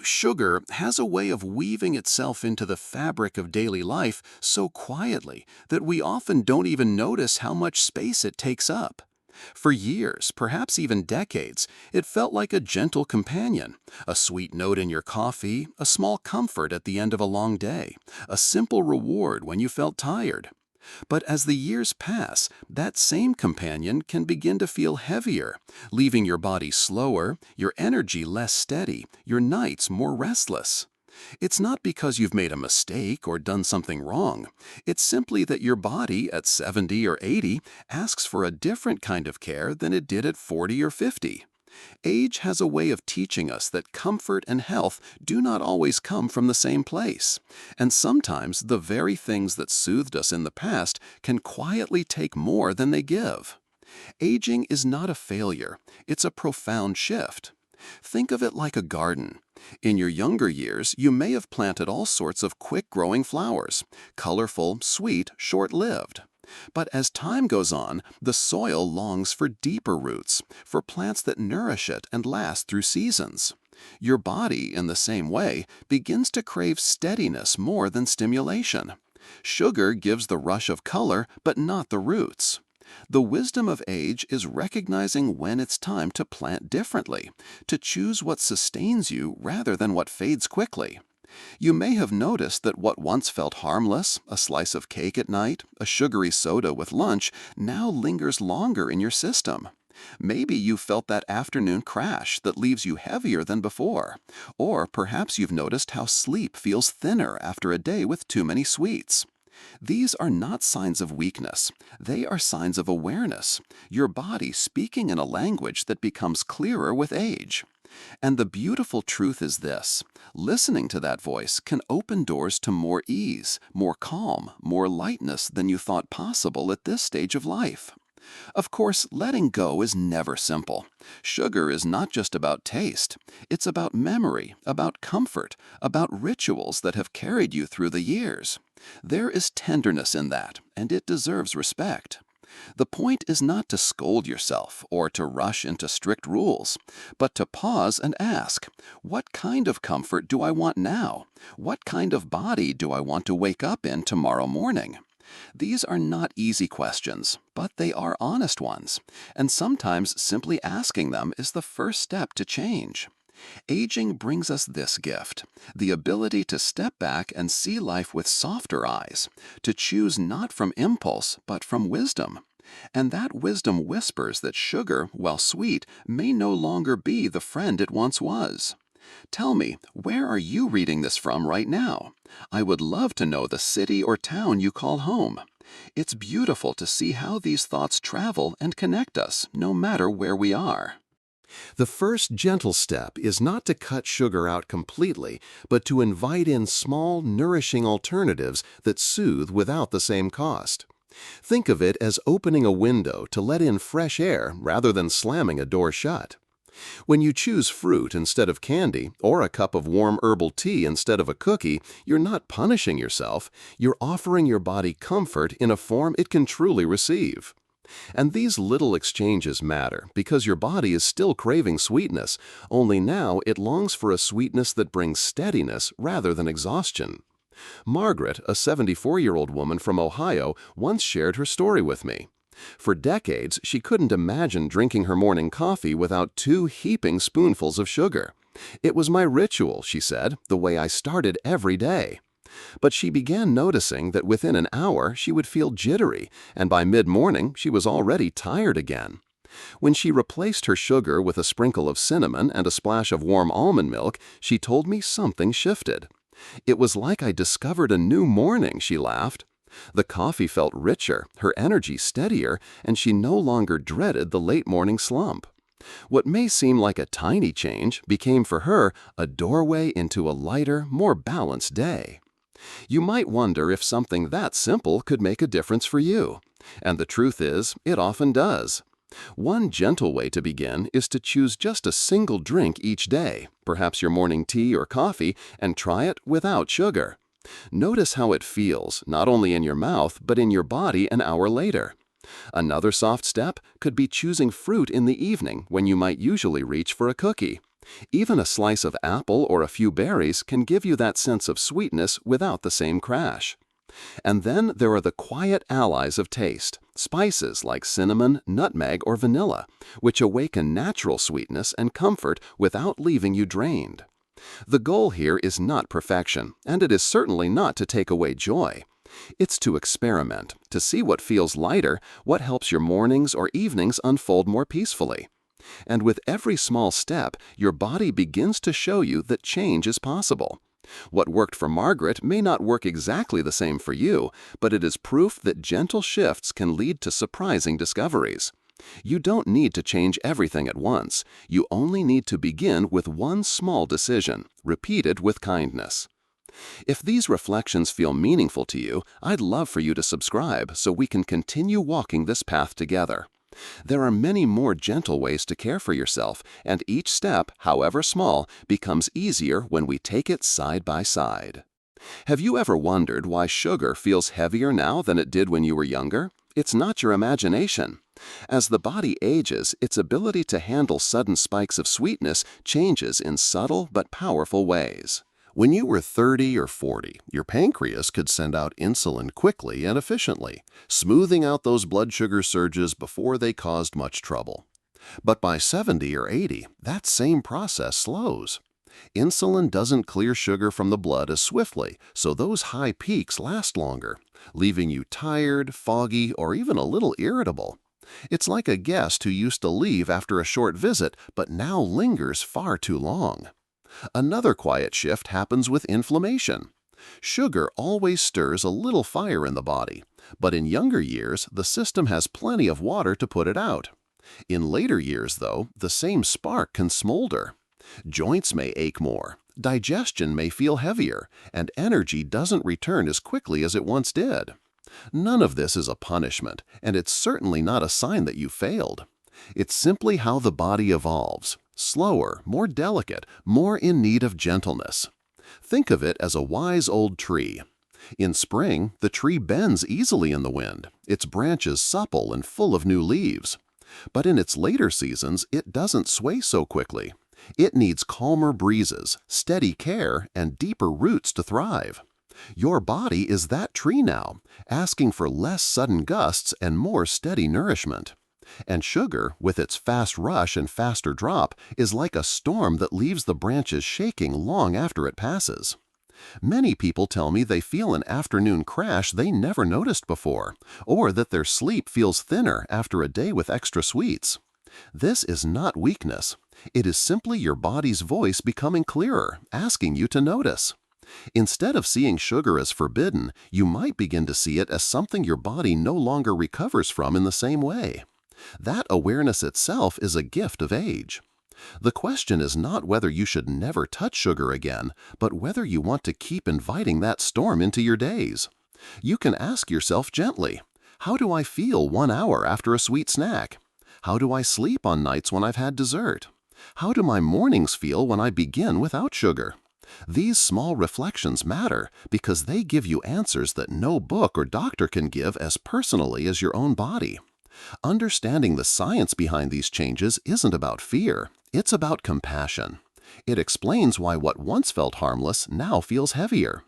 Sugar has a way of weaving itself into the fabric of daily life so quietly that we often don't even notice how much space it takes up. For years, perhaps even decades, it felt like a gentle companion, a sweet note in your coffee, a small comfort at the end of a long day, a simple reward when you felt tired. But as the years pass, that same companion can begin to feel heavier, leaving your body slower, your energy less steady, your nights more restless. It's not because you've made a mistake or done something wrong. It's simply that your body at 70 or 80 asks for a different kind of care than it did at 40 or 50. Age has a way of teaching us that comfort and health do not always come from the same place, and sometimes the very things that soothed us in the past can quietly take more than they give. Aging is not a failure, it's a profound shift. Think of it like a garden. In your younger years, you may have planted all sorts of quick-growing flowers, colorful, sweet, short-lived. But as time goes on, the soil longs for deeper roots, for plants that nourish it and last through seasons. Your body, in the same way, begins to crave steadiness more than stimulation. Sugar gives the rush of color, but not the roots. The wisdom of age is recognizing when it's time to plant differently, to choose what sustains you rather than what fades quickly. You may have noticed that what once felt harmless, a slice of cake at night, a sugary soda with lunch, now lingers longer in your system. Maybe you felt that afternoon crash that leaves you heavier than before. Or perhaps you've noticed how sleep feels thinner after a day with too many sweets. These are not signs of weakness. They are signs of awareness, your body speaking in a language that becomes clearer with age. And the beautiful truth is this: listening to that voice can open doors to more ease, more calm, more lightness than you thought possible at this stage of life. Of course, letting go is never simple. Sugar is not just about taste. It's about memory, about comfort, about rituals that have carried you through the years. There is tenderness in that, and it deserves respect. The point is not to scold yourself or to rush into strict rules, but to pause and ask, what kind of comfort do I want now? What kind of body do I want to wake up in tomorrow morning? These are not easy questions, but they are honest ones, and sometimes simply asking them is the first step to change. Aging brings us this gift, the ability to step back and see life with softer eyes, to choose not from impulse, but from wisdom. And that wisdom whispers that sugar, while sweet, may no longer be the friend it once was. Tell me, where are you reading this from right now? I would love to know the city or town you call home. It's beautiful to see how these thoughts travel and connect us, no matter where we are. The first gentle step is not to cut sugar out completely, but to invite in small, nourishing alternatives that soothe without the same cost. Think of it as opening a window to let in fresh air rather than slamming a door shut. When you choose fruit instead of candy, or a cup of warm herbal tea instead of a cookie, you're not punishing yourself, you're offering your body comfort in a form it can truly receive. And these little exchanges matter because your body is still craving sweetness, only now it longs for a sweetness that brings steadiness rather than exhaustion. Margaret, a 74-year-old woman from Ohio, once shared her story with me. For decades, she couldn't imagine drinking her morning coffee without 2 heaping spoonfuls of sugar. It was my ritual, she said, the way I started every day. But she began noticing that within an hour she would feel jittery, and by mid-morning she was already tired again. When she replaced her sugar with a sprinkle of cinnamon and a splash of warm almond milk, she told me something shifted. It was like I discovered a new morning, she laughed. The coffee felt richer, her energy steadier, and she no longer dreaded the late morning slump. What may seem like a tiny change became for her a doorway into a lighter, more balanced day. You might wonder if something that simple could make a difference for you. And the truth is, it often does. One gentle way to begin is to choose just a single drink each day, perhaps your morning tea or coffee, and try it without sugar. Notice how it feels, not only in your mouth, but in your body an hour later. Another soft step could be choosing fruit in the evening when you might usually reach for a cookie. Even a slice of apple or a few berries can give you that sense of sweetness without the same crash. And then there are the quiet allies of taste, spices like cinnamon, nutmeg, or vanilla, which awaken natural sweetness and comfort without leaving you drained. The goal here is not perfection, and it is certainly not to take away joy. It's to experiment, to see what feels lighter, what helps your mornings or evenings unfold more peacefully. And with every small step, your body begins to show you that change is possible. What worked for Margaret may not work exactly the same for you, but it is proof that gentle shifts can lead to surprising discoveries. You don't need to change everything at once. You only need to begin with one small decision, repeated with kindness. If these reflections feel meaningful to you, I'd love for you to subscribe so we can continue walking this path together. There are many more gentle ways to care for yourself, and each step, however small, becomes easier when we take it side by side. Have you ever wondered why sugar feels heavier now than it did when you were younger? It's not your imagination. As the body ages, its ability to handle sudden spikes of sweetness changes in subtle but powerful ways. When you were 30 or 40, your pancreas could send out insulin quickly and efficiently, smoothing out those blood sugar surges before they caused much trouble. But by 70 or 80, that same process slows. Insulin doesn't clear sugar from the blood as swiftly, so those high peaks last longer, leaving you tired, foggy, or even a little irritable. It's like a guest who used to leave after a short visit but now lingers far too long. Another quiet shift happens with inflammation. Sugar always stirs a little fire in the body, but in younger years, the system has plenty of water to put it out. In later years, though, the same spark can smolder. Joints may ache more, digestion may feel heavier, and energy doesn't return as quickly as it once did. None of this is a punishment, and it's certainly not a sign that you failed. It's simply how the body evolves. Slower, more delicate, more in need of gentleness. Think of it as a wise old tree. In spring, the tree bends easily in the wind, its branches supple and full of new leaves. But in its later seasons, it doesn't sway so quickly. It needs calmer breezes, steady care, and deeper roots to thrive. Your body is that tree now, asking for less sudden gusts and more steady nourishment. And sugar, with its fast rush and faster drop, is like a storm that leaves the branches shaking long after it passes. Many people tell me they feel an afternoon crash they never noticed before, or that their sleep feels thinner after a day with extra sweets. This is not weakness. It is simply your body's voice becoming clearer, asking you to notice. Instead of seeing sugar as forbidden, you might begin to see it as something your body no longer recovers from in the same way. That awareness itself is a gift of age. The question is not whether you should never touch sugar again, but whether you want to keep inviting that storm into your days. You can ask yourself gently, how do I feel 1 hour after a sweet snack? How do I sleep on nights when I've had dessert? How do my mornings feel when I begin without sugar? These small reflections matter because they give you answers that no book or doctor can give as personally as your own body. Understanding the science behind these changes isn't about fear, it's about compassion. It explains why what once felt harmless now feels heavier.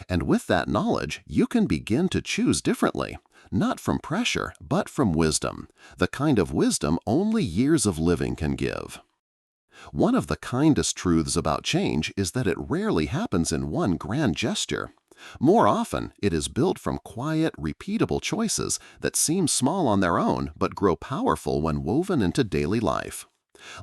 And with that knowledge, you can begin to choose differently, not from pressure, but from wisdom, the kind of wisdom only years of living can give. One of the kindest truths about change is that it rarely happens in one grand gesture. More often, it is built from quiet, repeatable choices that seem small on their own but grow powerful when woven into daily life.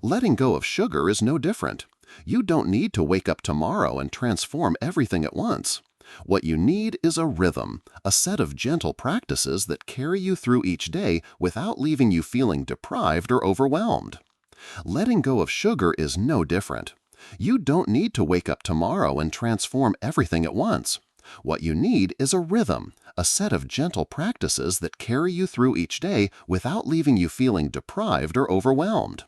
Letting go of sugar is no different. You don't need to wake up tomorrow and transform everything at once. What you need is a rhythm, a set of gentle practices that carry you through each day without leaving you feeling deprived or overwhelmed. Letting go of sugar is no different. You don't need to wake up tomorrow and transform everything at once. What you need is a rhythm, a set of gentle practices that carry you through each day without leaving you feeling deprived or overwhelmed.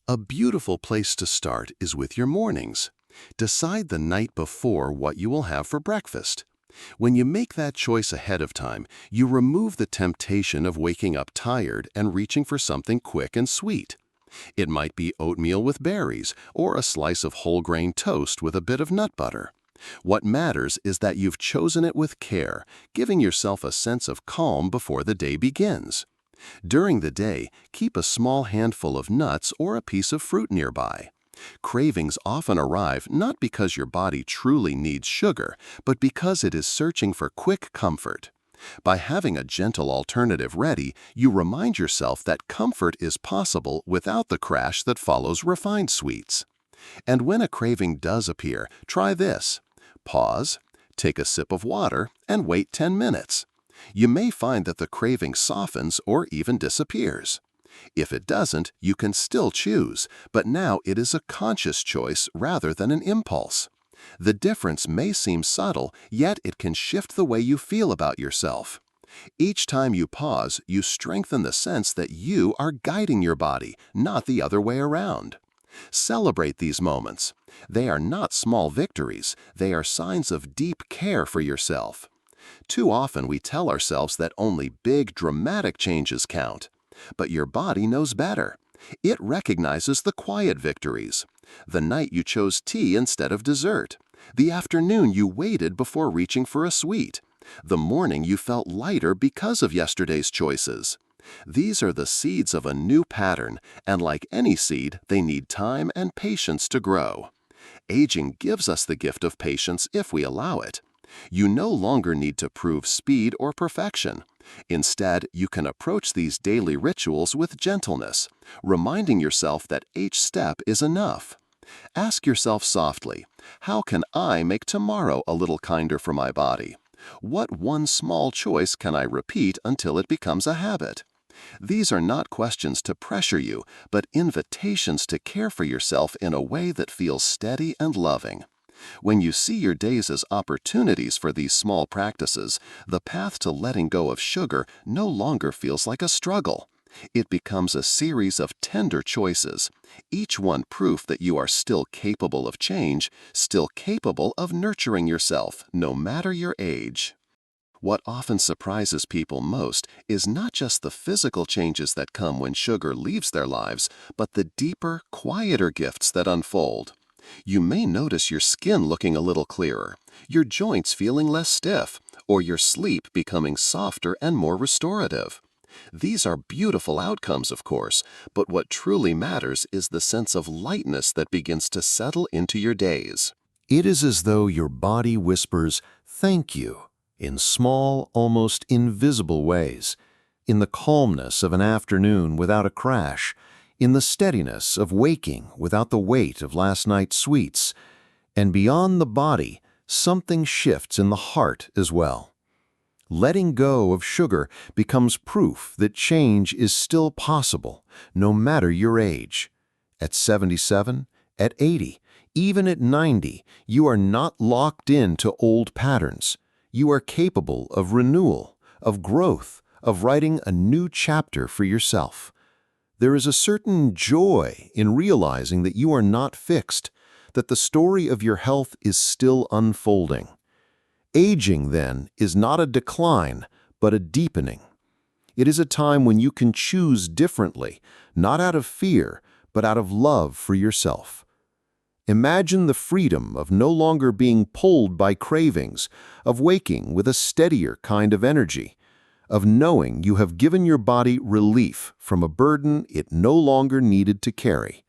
A beautiful place to start is with your mornings. Decide the night before what you will have for breakfast. When you make that choice ahead of time, you remove the temptation of waking up tired and reaching for something quick and sweet. It might be oatmeal with berries or a slice of whole grain toast with a bit of nut butter. What matters is that you've chosen it with care, giving yourself a sense of calm before the day begins. During the day, keep a small handful of nuts or a piece of fruit nearby. Cravings often arrive not because your body truly needs sugar, but because it is searching for quick comfort. By having a gentle alternative ready, you remind yourself that comfort is possible without the crash that follows refined sweets. And when a craving does appear, try this. Pause, take a sip of water, and wait 10 minutes. You may find that the craving softens or even disappears. If it doesn't, you can still choose, but now it is a conscious choice rather than an impulse. The difference may seem subtle, yet it can shift the way you feel about yourself. Each time you pause, you strengthen the sense that you are guiding your body, not the other way around. Celebrate these moments. They are not small victories, they are signs of deep care for yourself. Too often we tell ourselves that only big, dramatic changes count. But your body knows better. It recognizes the quiet victories. The night you chose tea instead of dessert. The afternoon you waited before reaching for a sweet. The morning you felt lighter because of yesterday's choices. These are the seeds of a new pattern, and like any seed, they need time and patience to grow. Aging gives us the gift of patience if we allow it. You no longer need to prove speed or perfection. Instead, you can approach these daily rituals with gentleness, reminding yourself that each step is enough. Ask yourself softly, how can I make tomorrow a little kinder for my body? What one small choice can I repeat until it becomes a habit? These are not questions to pressure you, but invitations to care for yourself in a way that feels steady and loving. When you see your days as opportunities for these small practices, the path to letting go of sugar no longer feels like a struggle. It becomes a series of tender choices, each one proof that you are still capable of change, still capable of nurturing yourself, no matter your age. What often surprises people most is not just the physical changes that come when sugar leaves their lives, but the deeper, quieter gifts that unfold. You may notice your skin looking a little clearer, your joints feeling less stiff, or your sleep becoming softer and more restorative. These are beautiful outcomes, of course, but what truly matters is the sense of lightness that begins to settle into your days. It is as though your body whispers, "Thank you," in small, almost invisible ways, in the calmness of an afternoon without a crash, in the steadiness of waking without the weight of last night's sweets. And beyond the body, something shifts in the heart as well. Letting go of sugar becomes proof that change is still possible, no matter your age. At 77, at 80, even at 90, you are not locked into old patterns. You are capable of renewal, of growth, of writing a new chapter for yourself. There is a certain joy in realizing that you are not fixed, that the story of your health is still unfolding. Aging, then, is not a decline, but a deepening. It is a time when you can choose differently, not out of fear, but out of love for yourself. Imagine the freedom of no longer being pulled by cravings, of waking with a steadier kind of energy, of knowing you have given your body relief from a burden it no longer needed to carry.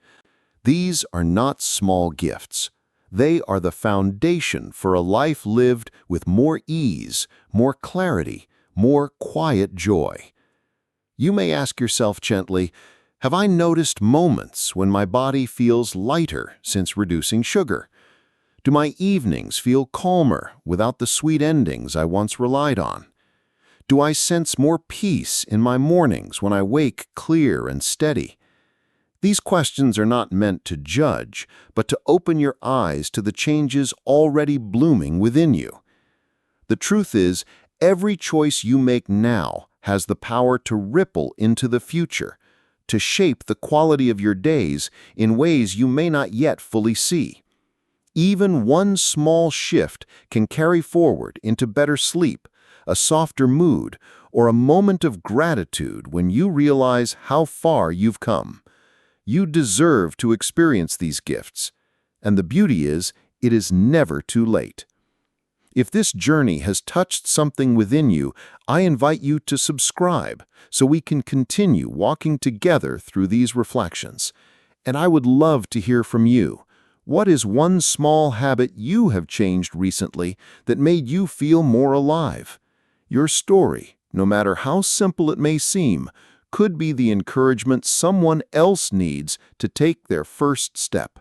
These are not small gifts. They are the foundation for a life lived with more ease, more clarity, more quiet joy. You may ask yourself gently, have I noticed moments when my body feels lighter since reducing sugar? Do my evenings feel calmer without the sweet endings I once relied on? Do I sense more peace in my mornings when I wake clear and steady? These questions are not meant to judge, but to open your eyes to the changes already blooming within you. The truth is, every choice you make now has the power to ripple into the future, to shape the quality of your days in ways you may not yet fully see. Even one small shift can carry forward into better sleep, a softer mood, or a moment of gratitude when you realize how far you've come. You deserve to experience these gifts. And the beauty is, it is never too late. If this journey has touched something within you, I invite you to subscribe so we can continue walking together through these reflections. And I would love to hear from you. What is one small habit you have changed recently that made you feel more alive? Your story, no matter how simple it may seem, could be the encouragement someone else needs to take their first step.